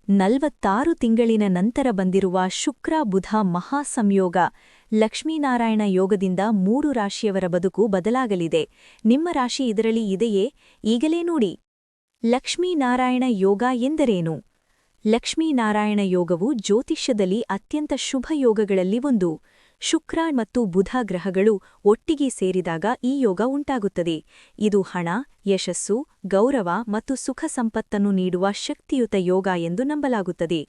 46 ತಿಂಗಳಿನ ನಂತರ ಬಂದಿರುವ ಶುಕ್ರ-ಬುಧ ಮಹಾಸಂಯೋಗ ಲಕ್ಷ್ಮೀನಾರಾಯಣ ಯೋಗದಿಂದ 3 ರಾಶಿಯವರ ಬದುಕು ಬದಲಾಗಲಿದೆ. ನಿಮ್ಮ ರಾಶಿ ಇದರಲ್ಲಿ ಇದೆಯೇ? ಈಗಲೇ ನೋಡಿ. ಲಕ್ಷ್ಮೀನಾರಾಯಣ ಯೋಗ ಎಂದರೇನು? ಲಕ್ಷ್ಮೀನಾರಾಯಣ ಯೋಗವು ಜ್ಯೋತಿಷ್ಯದಲ್ಲಿ ಅತ್ಯಂತ ಶುಭ ಯೋಗಗಳಲ್ಲಿ ಒಂದು. ಶುಕ್ರ ಮತ್ತು ಬುಧ ಗ್ರಹಗಳು ಒಟ್ಟಿಗೆ ಸೇರಿದಾಗ ಈ ಯೋಗ ಉಂಟಾಗುತ್ತದೆ. ಇದು ಹಣ, ಯಶಸ್ಸು, ಗೌರವ ಮತ್ತು ಸುಖ ಸಂಪತ್ತನ್ನು ನೀಡುವ ಶಕ್ತಿಯುತ ಯೋಗ ಎಂದು ನಂಬಲಾಗುತ್ತದೆ.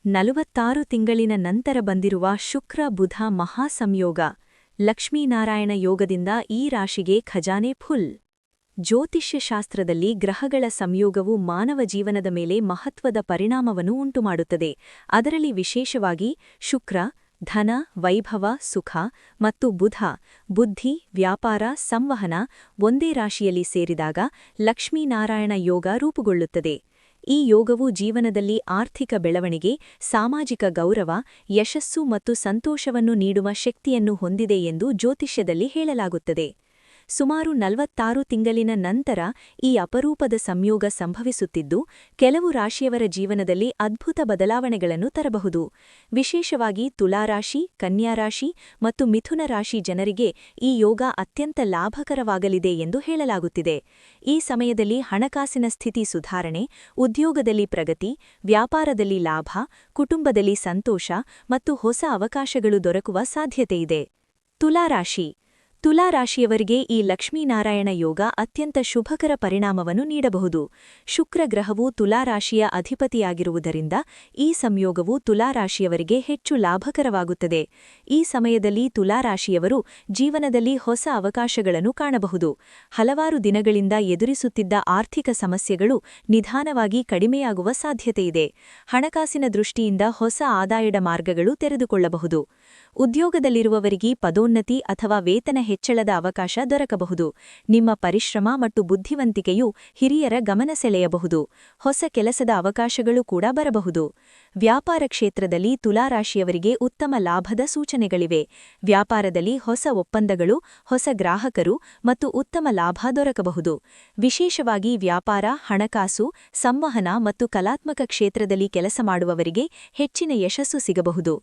46 ತಿಂಗಳಿನ ನಂತರ ಬಂದಿರುವ ಶುಕ್ರ-ಬುಧ ಮಹಾಸಂಯೋಗ ಲಕ್ಷ್ಮೀನಾರಾಯಣ ಯೋಗದಿಂದ ಈ ರಾಶಿಗೆ ಖಜಾನೆ ಫುಲ್. ಜ್ಯೋತಿಷ್ಯಶಾಸ್ತ್ರದಲ್ಲಿ ಗ್ರಹಗಳ ಸಂಯೋಗವು ಮಾನವ ಜೀವನದ ಮೇಲೆ ಮಹತ್ವದ ಪರಿಣಾಮವನ್ನು ಉಂಟುಮಾಡುತ್ತದೆ. ಅದರಲ್ಲಿ ವಿಶೇಷವಾಗಿ ಶುಕ್ರ ಧನ, ವೈಭವ, ಸುಖ ಮತ್ತು ಬುಧ ಬುದ್ಧಿ, ವ್ಯಾಪಾರ, ಸಂವಹನ ಒಂದೇ ರಾಶಿಯಲ್ಲಿ ಸೇರಿದಾಗ ಲಕ್ಷ್ಮೀನಾರಾಯಣ ಯೋಗ ರೂಪುಗೊಳ್ಳುತ್ತದೆ. ಈ ಯೋಗವು ಜೀವನದಲ್ಲಿ ಆರ್ಥಿಕ ಬೆಳವಣಿಗೆ, ಸಾಮಾಜಿಕ ಗೌರವ, ಯಶಸ್ಸು ಮತ್ತು ಸಂತೋಷವನ್ನು ನೀಡುವ ಶಕ್ತಿಯನ್ನು ಹೊಂದಿದೆ ಎಂದು ಜ್ಯೋತಿಷ್ಯದಲ್ಲಿ ಹೇಳಲಾಗುತ್ತದೆ. ಸುಮಾರು 46 ತಿಂಗಳಿನ ನಂತರ ಈ ಅಪರೂಪದ ಸಂಯೋಗ ಸಂಭವಿಸುತ್ತಿದ್ದು, ಕೆಲವು ರಾಶಿಯವರ ಜೀವನದಲ್ಲಿ ಅದ್ಭುತ ಬದಲಾವಣೆಗಳನ್ನು ತರಬಹುದು. ವಿಶೇಷವಾಗಿ ತುಲಾರಾಶಿ, ಕನ್ಯಾರಾಶಿ ಮತ್ತು ಮಿಥುನ ರಾಶಿ ಜನರಿಗೆ ಈ ಯೋಗ ಅತ್ಯಂತ ಲಾಭಕರವಾಗಲಿದೆ ಎಂದು ಹೇಳಲಾಗುತ್ತಿದೆ. ಈ ಸಮಯದಲ್ಲಿ ಹಣಕಾಸಿನ ಸ್ಥಿತಿ ಸುಧಾರಣೆ, ಉದ್ಯೋಗದಲ್ಲಿ ಪ್ರಗತಿ, ವ್ಯಾಪಾರದಲ್ಲಿ ಲಾಭ, ಕುಟುಂಬದಲ್ಲಿ ಸಂತೋಷ ಮತ್ತು ಹೊಸ ಅವಕಾಶಗಳು ದೊರಕುವ ಸಾಧ್ಯತೆಯಿದೆ. ತುಲಾರಾಶಿ ತುಲಾರಾಶಿಯವರಿಗೆ ಈ ಲಕ್ಷ್ಮೀನಾರಾಯಣ ಯೋಗ ಅತ್ಯಂತ ಶುಭಕರ ಪರಿಣಾಮವನ್ನು ನೀಡಬಹುದು. ಶುಕ್ರ ಗ್ರಹವು ತುಲಾರಾಶಿಯ ಅಧಿಪತಿಯಾಗಿರುವುದರಿಂದ ಈ ಸಂಯೋಗವು ತುಲಾರಾಶಿಯವರಿಗೆ ಹೆಚ್ಚು ಲಾಭಕರವಾಗುತ್ತದೆ. ಈ ಸಮಯದಲ್ಲಿ ತುಲಾರಾಶಿಯವರು ಜೀವನದಲ್ಲಿ ಹೊಸ ಅವಕಾಶಗಳನ್ನು ಕಾಣಬಹುದು. ಹಲವಾರು ದಿನಗಳಿಂದ ಎದುರಿಸುತ್ತಿದ್ದ ಆರ್ಥಿಕ ಸಮಸ್ಯೆಗಳು ನಿಧಾನವಾಗಿ ಕಡಿಮೆಯಾಗುವ ಸಾಧ್ಯತೆಯಿದೆ. ಹಣಕಾಸಿನ ದೃಷ್ಟಿಯಿಂದ ಹೊಸ ಆದಾಯದ ಮಾರ್ಗಗಳು ತೆರೆದುಕೊಳ್ಳಬಹುದು. ಉದ್ಯೋಗದಲ್ಲಿರುವವರಿಗೆ ಪದೋನ್ನತಿ ಅಥವಾ ವೇತನ ಹೆಚ್ಚಳದ ಅವಕಾಶ ದೊರಕಬಹುದು. ನಿಮ್ಮ ಪರಿಶ್ರಮ ಮತ್ತು ಬುದ್ಧಿವಂತಿಕೆಯು ಹಿರಿಯರ ಗಮನ ಸೆಳೆಯಬಹುದು. ಹೊಸ ಕೆಲಸದ ಅವಕಾಶಗಳು ಕೂಡ ಬರಬಹುದು. ವ್ಯಾಪಾರ ಕ್ಷೇತ್ರದಲ್ಲಿ ತುಲಾರಾಶಿಯವರಿಗೆ ಉತ್ತಮ ಲಾಭದ ಸೂಚನೆಗಳಿವೆ. ವ್ಯಾಪಾರದಲ್ಲಿ ಹೊಸ ಒಪ್ಪಂದಗಳು, ಹೊಸ ಗ್ರಾಹಕರು ಮತ್ತು ಉತ್ತಮ ಲಾಭ ದೊರಕಬಹುದು. ವಿಶೇಷವಾಗಿ ವ್ಯಾಪಾರ, ಹಣಕಾಸು, ಸಂವಹನ ಮತ್ತು ಕಲಾತ್ಮಕ ಕ್ಷೇತ್ರದಲ್ಲಿ ಕೆಲಸ ಮಾಡುವವರಿಗೆ ಹೆಚ್ಚಿನ ಯಶಸ್ಸು ಸಿಗಬಹುದು.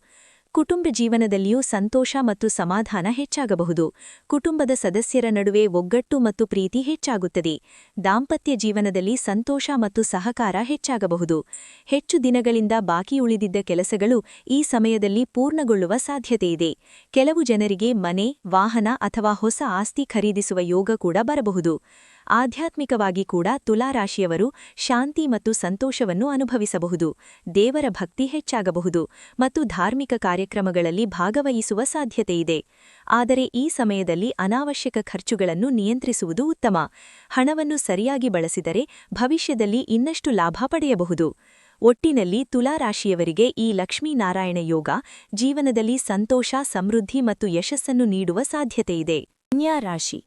ಕುಟುಂಬ ಜೀವನದಲ್ಲಿಯೂ ಸಂತೋಷ ಮತ್ತು ಸಮಾಧಾನ ಹೆಚ್ಚಾಗಬಹುದು. ಕುಟುಂಬದ ಸದಸ್ಯರ ನಡುವೆ ಒಗ್ಗಟ್ಟು ಮತ್ತು ಪ್ರೀತಿ ಹೆಚ್ಚಾಗುತ್ತದೆ. ದಾಂಪತ್ಯ ಜೀವನದಲ್ಲಿ ಸಂತೋಷ ಮತ್ತು ಸಹಕಾರ ಹೆಚ್ಚಾಗಬಹುದು. ಹೆಚ್ಚು ದಿನಗಳಿಂದ ಬಾಕಿ ಉಳಿದಿದ್ದ ಕೆಲಸಗಳು ಈ ಸಮಯದಲ್ಲಿ ಪೂರ್ಣಗೊಳ್ಳುವ ಸಾಧ್ಯತೆಯಿದೆ. ಕೆಲವು ಜನರಿಗೆ ಮನೆ, ವಾಹನ ಅಥವಾ ಹೊಸ ಆಸ್ತಿ ಖರೀದಿಸುವ ಯೋಗ ಕೂಡ ಬರಬಹುದು. ಆಧ್ಯಾತ್ಮಿಕವಾಗಿ ಕೂಡ ತುಲಾರಾಶಿಯವರು ಶಾಂತಿ ಮತ್ತು ಸಂತೋಷವನ್ನು ಅನುಭವಿಸಬಹುದು. ದೇವರ ಭಕ್ತಿ ಹೆಚ್ಚಾಗಬಹುದು ಮತ್ತು ಧಾರ್ಮಿಕ ಕಾರ್ಯಕ್ರಮಗಳಲ್ಲಿ ಭಾಗವಹಿಸುವ ಸಾಧ್ಯತೆಯಿದೆ. ಆದರೆ ಈ ಸಮಯದಲ್ಲಿ ಅನಾವಶ್ಯಕ ಖರ್ಚುಗಳನ್ನು ನಿಯಂತ್ರಿಸುವುದು ಉತ್ತಮ. ಹಣವನ್ನು ಸರಿಯಾಗಿ ಬಳಸಿದರೆ ಭವಿಷ್ಯದಲ್ಲಿ ಇನ್ನಷ್ಟು ಲಾಭ ಪಡೆಯಬಹುದು. ಒಟ್ಟಿನಲ್ಲಿ ತುಲಾರಾಶಿಯವರಿಗೆ ಈ ಲಕ್ಷ್ಮೀನಾರಾಯಣ ಯೋಗ ಜೀವನದಲ್ಲಿ ಸಂತೋಷ, ಸಮೃದ್ಧಿ ಮತ್ತು ಯಶಸ್ಸನ್ನು ನೀಡುವ ಸಾಧ್ಯತೆಯಿದೆ. ಕನ್ಯಾರಾಶಿ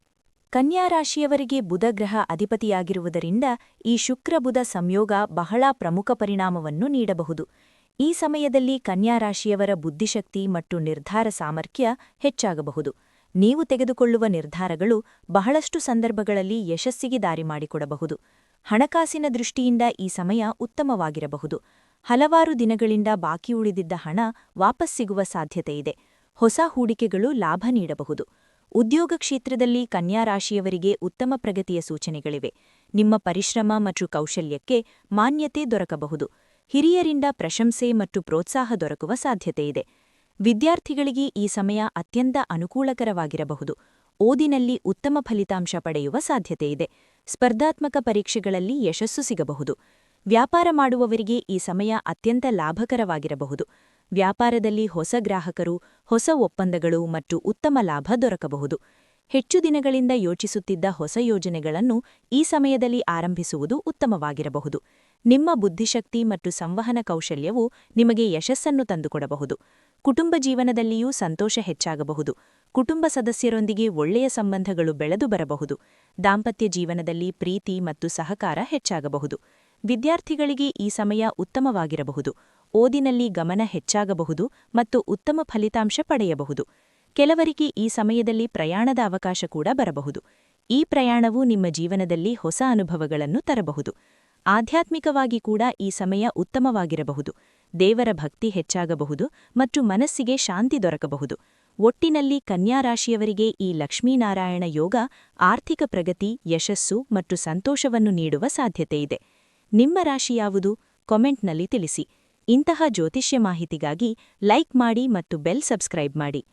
ಕನ್ಯಾರಾಶಿಯವರಿಗೆ ಬುಧಗ್ರಹ ಅಧಿಪತಿಯಾಗಿರುವುದರಿಂದ ಈ ಶುಕ್ರ-ಬುಧ ಸಂಯೋಗ ಬಹಳ ಪ್ರಮುಖ ಪರಿಣಾಮವನ್ನು ನೀಡಬಹುದು. ಈ ಸಮಯದಲ್ಲಿ ಕನ್ಯಾರಾಶಿಯವರ ಬುದ್ಧಿಶಕ್ತಿ ಮತ್ತು ನಿರ್ಧಾರ ಸಾಮರ್ಥ್ಯ ಹೆಚ್ಚಾಗಬಹುದು. ನೀವು ತೆಗೆದುಕೊಳ್ಳುವ ನಿರ್ಧಾರಗಳು ಬಹಳಷ್ಟು ಸಂದರ್ಭಗಳಲ್ಲಿ ಯಶಸ್ಸಿಗೆ ದಾರಿ ಮಾಡಿಕೊಡಬಹುದು. ಹಣಕಾಸಿನ ದೃಷ್ಟಿಯಿಂದ ಈ ಸಮಯ ಉತ್ತಮವಾಗಿರಬಹುದು. ಹಲವಾರು ದಿನಗಳಿಂದ ಬಾಕಿ ಉಳಿದಿದ್ದ ಹಣ ವಾಪಸ್ ಸಿಗುವ ಸಾಧ್ಯತೆಯಿದೆ. ಹೊಸ ಹೂಡಿಕೆಗಳು ಲಾಭ ನೀಡಬಹುದು. ಉದ್ಯೋಗ ಕ್ಷೇತ್ರದಲ್ಲಿ ಕನ್ಯಾರಾಶಿಯವರಿಗೆ ಉತ್ತಮ ಪ್ರಗತಿಯ ಸೂಚನೆಗಳಿವೆ. ನಿಮ್ಮ ಪರಿಶ್ರಮ ಮತ್ತು ಕೌಶಲ್ಯಕ್ಕೆ ಮಾನ್ಯತೆ ದೊರಕಬಹುದು. ಹಿರಿಯರಿಂದ ಪ್ರಶಂಸೆ ಮತ್ತು ಪ್ರೋತ್ಸಾಹ ದೊರಕುವ ಸಾಧ್ಯತೆಯಿದೆ. ವಿದ್ಯಾರ್ಥಿಗಳಿಗೆ ಈ ಸಮಯ ಅತ್ಯಂತ ಅನುಕೂಲಕರವಾಗಿರಬಹುದು. ಓದಿನಲ್ಲಿ ಉತ್ತಮ ಫಲಿತಾಂಶ ಪಡೆಯುವ ಸಾಧ್ಯತೆಯಿದೆ. ಸ್ಪರ್ಧಾತ್ಮಕ ಪರೀಕ್ಷೆಗಳಲ್ಲಿ ಯಶಸ್ಸು ಸಿಗಬಹುದು. ವ್ಯಾಪಾರ ಮಾಡುವವರಿಗೆ ಈ ಸಮಯ ಅತ್ಯಂತ ಲಾಭಕರವಾಗಿರಬಹುದು. ವ್ಯಾಪಾರದಲ್ಲಿ ಹೊಸ ಗ್ರಾಹಕರು, ಹೊಸ ಒಪ್ಪಂದಗಳು ಮತ್ತು ಉತ್ತಮ ಲಾಭ ದೊರಕಬಹುದು. ಹೆಚ್ಚು ದಿನಗಳಿಂದ ಯೋಚಿಸುತ್ತಿದ್ದ ಹೊಸ ಯೋಜನೆಗಳನ್ನು ಈ ಸಮಯದಲ್ಲಿ ಆರಂಭಿಸುವುದು ಉತ್ತಮವಾಗಿರಬಹುದು. ನಿಮ್ಮ ಬುದ್ಧಿಶಕ್ತಿ ಮತ್ತು ಸಂವಹನ ಕೌಶಲ್ಯವು ನಿಮಗೆ ಯಶಸ್ಸನ್ನು ತಂದುಕೊಡಬಹುದು. ಕುಟುಂಬ ಜೀವನದಲ್ಲಿಯೂ ಸಂತೋಷ ಹೆಚ್ಚಾಗಬಹುದು. ಕುಟುಂಬ ಸದಸ್ಯರೊಂದಿಗೆ ಒಳ್ಳೆಯ ಸಂಬಂಧಗಳು ಬೆಳೆದು ಬರಬಹುದು. ದಾಂಪತ್ಯ ಜೀವನದಲ್ಲಿ ಪ್ರೀತಿ ಮತ್ತು ಸಹಕಾರ ಹೆಚ್ಚಾಗಬಹುದು. ವಿದ್ಯಾರ್ಥಿಗಳಿಗೆ ಈ ಸಮಯ ಉತ್ತಮವಾಗಿರಬಹುದು. ಓದಿನಲ್ಲಿ ಗಮನ ಹೆಚ್ಚಾಗಬಹುದು ಮತ್ತು ಉತ್ತಮ ಫಲಿತಾಂಶ ಪಡೆಯಬಹುದು. ಕೆಲವರಿಗೆ ಈ ಸಮಯದಲ್ಲಿ ಪ್ರಯಾಣದ ಅವಕಾಶ ಕೂಡ ಬರಬಹುದು. ಈ ಪ್ರಯಾಣವು ನಿಮ್ಮ ಜೀವನದಲ್ಲಿ ಹೊಸ ಅನುಭವಗಳನ್ನು ತರಬಹುದು. ಆಧ್ಯಾತ್ಮಿಕವಾಗಿ ಕೂಡ ಈ ಸಮಯ ಉತ್ತಮವಾಗಿರಬಹುದು. ದೇವರ ಭಕ್ತಿ ಹೆಚ್ಚಾಗಬಹುದು ಮತ್ತು ಮನಸ್ಸಿಗೆ ಶಾಂತಿ ದೊರಕಬಹುದು. ಒಟ್ಟಿನಲ್ಲಿ ಕನ್ಯಾ ರಾಶಿಯವರಿಗೆ ಈ ಲಕ್ಷ್ಮೀನಾರಾಯಣ ಯೋಗ ಆರ್ಥಿಕ ಪ್ರಗತಿ, ಯಶಸ್ಸು ಮತ್ತು ಸಂತೋಷವನ್ನು ನೀಡುವ ಸಾಧ್ಯತೆಯಿದೆ. ನಿಮ್ಮ ರಾಶಿ ಯಾವುದು? ಕಾಮೆಂಟ್ನಲ್ಲಿ ತಿಳಿಸಿ. ಇಂತಹ ಜ್ಯೋತಿಷ್ಯ ಮಾಹಿತಿಗಾಗಿ ಲೈಕ್ ಮಾಡಿ ಮತ್ತು ಬೆಲ್ ಸಬ್ಸ್ಕ್ರೈಬ್ ಮಾಡಿ.